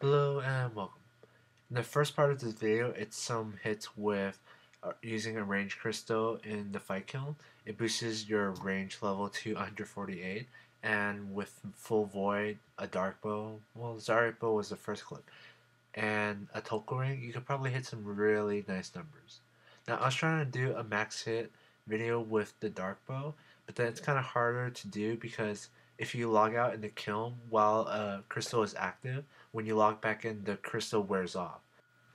Hello and welcome. In the first part of this video, it's some hits with using a range crystal in the fight kiln. It boosts your range level to 148, and with full void, a dark bow. Well, Dark Bow was the first clip, and a Tulku ring. You could probably hit some really nice numbers. Now, I was trying to do a max hit video with the dark bow, but then it's kind of harder to do because if you log out in the kiln while a crystal is active, when you log back in, the crystal wears off.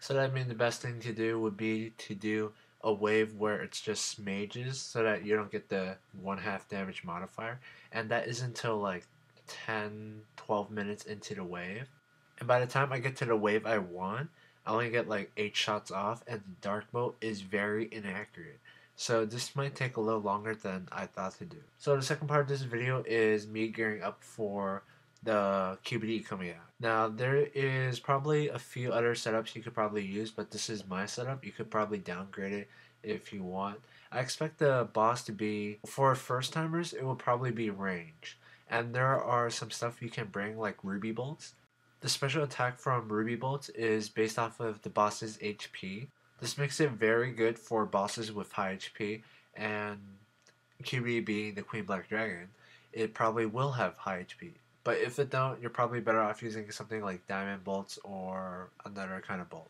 So that means the best thing to do would be to do a wave where it's just mages so that you don't get the 1/2 damage modifier. And that is until like 10-12 minutes into the wave. And by the time I get to the wave I want, I only get like 8 shots off, and the dark bow is very inaccurate. So this might take a little longer than I thought to do. So the second part of this video is me gearing up for the QBD coming out. Now there is probably a few other setups you could probably use, but this is my setup. You could probably downgrade it if you want. I expect the boss to be, for first timers, it will probably be range. And there are some stuff you can bring like ruby bolts. The special attack from Ruby Bolts is based off of the boss's HP. This makes it very good for bosses with high HP, and QB being the Queen Black Dragon, it probably will have high HP. But if it don't, you're probably better off using something like Diamond Bolts or another kind of bolt.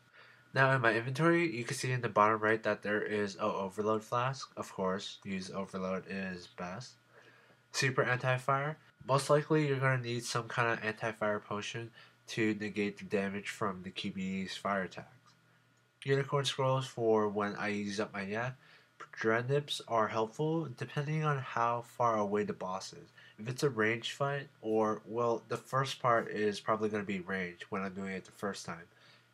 Now in my inventory, you can see in the bottom right that there is a Overload Flask. Of course, use Overload is best. Super Anti-Fire. Most likely you're going to need some kind of anti-fire potion to negate the damage from the QB's fire attacks. Unicorn Scrolls for when I use up my yak. Dread Nips are helpful depending on how far away the boss is. If it's a range fight, or, well, the first part is probably going to be range when I'm doing it the first time.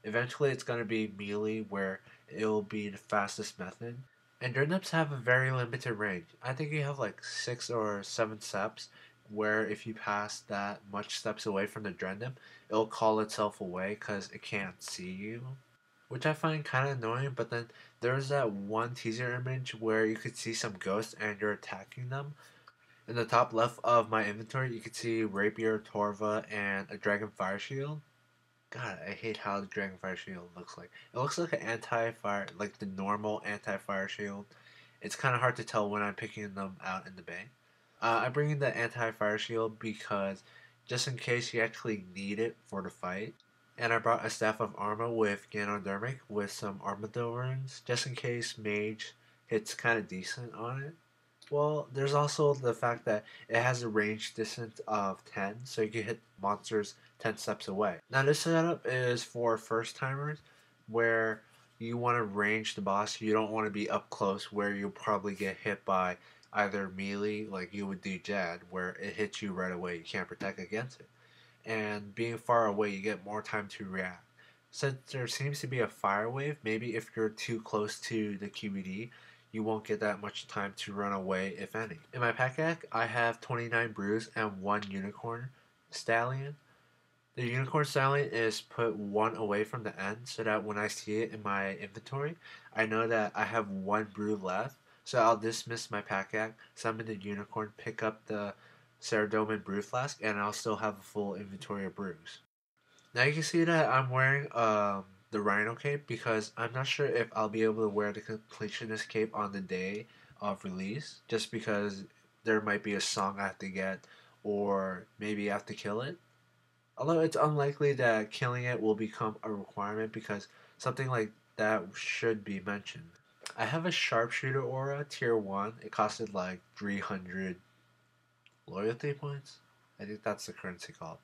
Eventually it's going to be melee where it'll be the fastest method. And Dread Nips have a very limited range. I think you have like 6 or 7 steps where if you pass that much steps away from the Dread Nip, it'll call itself away because it can't see you, which I find kind of annoying. But then there's that one teaser image where you could see some ghosts and you're attacking them. In the top left of my inventory, you can see Rapier, Torva, and a Dragon Fire Shield. God, I hate how the Dragon Fire Shield looks like. It looks like an anti-fire, like the normal anti-fire shield. It's kind of hard to tell when I'm picking them out in the bank. I bring in the anti-fire shield because just in case you actually need it for the fight. And I brought a staff of armor with Ganodermic with some Armadillo runes, just in case mage hits kind of decent on it. Well, there's also the fact that it has a range distance of 10, so you can hit monsters 10 steps away. Now this setup is for first timers, where you want to range the boss. You don't want to be up close where you'll probably get hit by either melee, like you would do Jad, where it hits you right away. You can't protect against it. And being far away, you get more time to react. Since there seems to be a fire wave, maybe if you're too close to the QBD, you won't get that much time to run away, if any. In my pack deck, I have 29 brews and 1 unicorn stallion. The unicorn stallion is put 1 away from the end so that when I see it in my inventory, I know that I have 1 brew left. So I'll dismiss my pack deck, summon the unicorn, pick up the Ceradomin brew flask, and I'll still have a full inventory of brews. Now you can see that I'm wearing the Rhino cape because I'm not sure if I'll be able to wear the completionist cape on the day of release, just because there might be a song I have to get, or maybe I have to kill it. Although it's unlikely that killing it will become a requirement because something like that should be mentioned. I have a sharpshooter aura tier 1. It costed like 300 loyalty points. I think that's the currency called.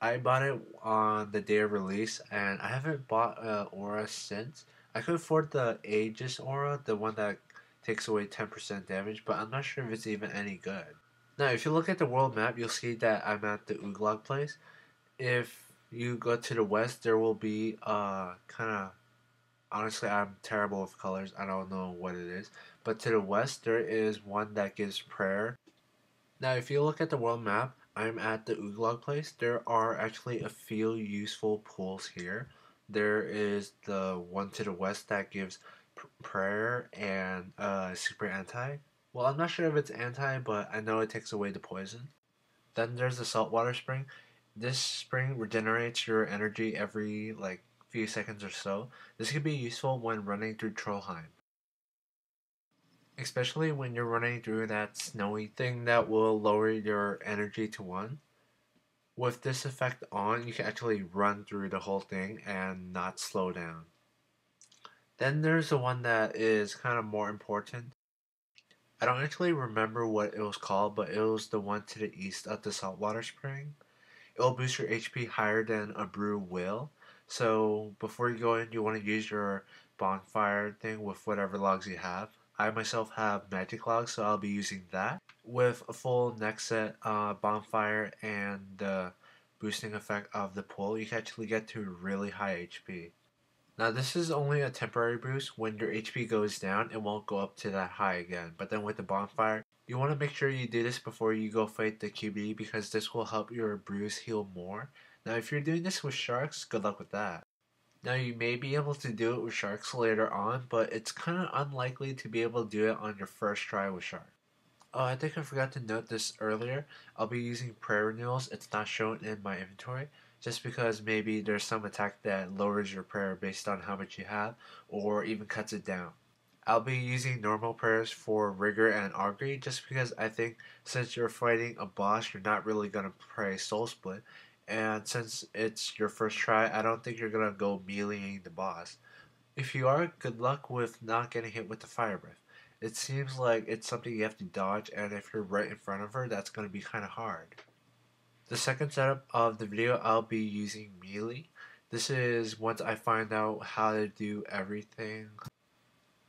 I bought it on the day of release, and I haven't bought aura since. I could afford the Aegis aura, the one that takes away 10% damage, but I'm not sure if it's even any good. Now, if you look at the world map, you'll see that I'm at the Ooglag place. If you go to the west, there will be kind of, honestly, I'm terrible with colors. I don't know what it is. But to the west, there is one that gives prayer. Now, if you look at the world map, I'm at the Ooglag place. There are actually a few useful pools here. There is the one to the west that gives prayer and super anti. Well, I'm not sure if it's anti, but I know it takes away the poison. Then there's the saltwater spring. This spring regenerates your energy every like few seconds or so. This can be useful when running through Trollheim, especially when you're running through that snowy thing that will lower your energy to 1. With this effect on, you can actually run through the whole thing and not slow down. Then there's the one that is kind of more important. I don't actually remember what it was called, but it was the one to the east of the saltwater spring. It will boost your HP higher than a brew will. So before you go in, you want to use your bonfire thing with whatever logs you have. I myself have magic logs, so I'll be using that. With a full neck set bonfire and the boosting effect of the pull, you can actually get to really high HP. Now this is only a temporary boost. When your HP goes down, it won't go up to that high again. But then with the bonfire, you want to make sure you do this before you go fight the QB because this will help your brews heal more. Now if you're doing this with sharks, good luck with that. Now you may be able to do it with sharks later on, but it's kind of unlikely to be able to do it on your first try with sharks. Oh, I think I forgot to note this earlier. I'll be using prayer Nills. It's not shown in my inventory, just because maybe there's some attack that lowers your prayer based on how much you have, or even cuts it down. I'll be using normal prayers for Rigor and Augury, just because I think since you're fighting a boss, you're not really gonna pray Soul Split, and since it's your first try, I don't think you're gonna go meleeing the boss. If you are, good luck with not getting hit with the fire breath. It seems like it's something you have to dodge, and if you're right in front of her, that's going to be kind of hard. The second setup of the video, I'll be using melee. This is once I find out how to do everything.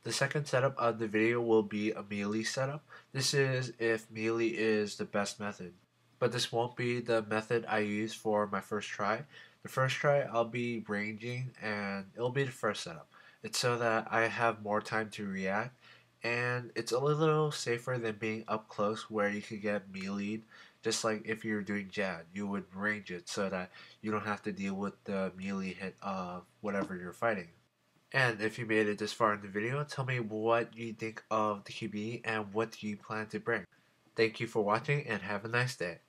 The second setup of the video will be a melee setup. This is if melee is the best method. But this won't be the method I use for my first try. The first try I'll be ranging and it'll be the first setup. It's so that I have more time to react and it's a little safer than being up close where you could get meleeed. Just like if you're doing Jad, you would range it so that you don't have to deal with the melee hit of whatever you're fighting. And if you made it this far in the video, tell me what you think of the QB and what do you plan to bring. Thank you for watching and have a nice day.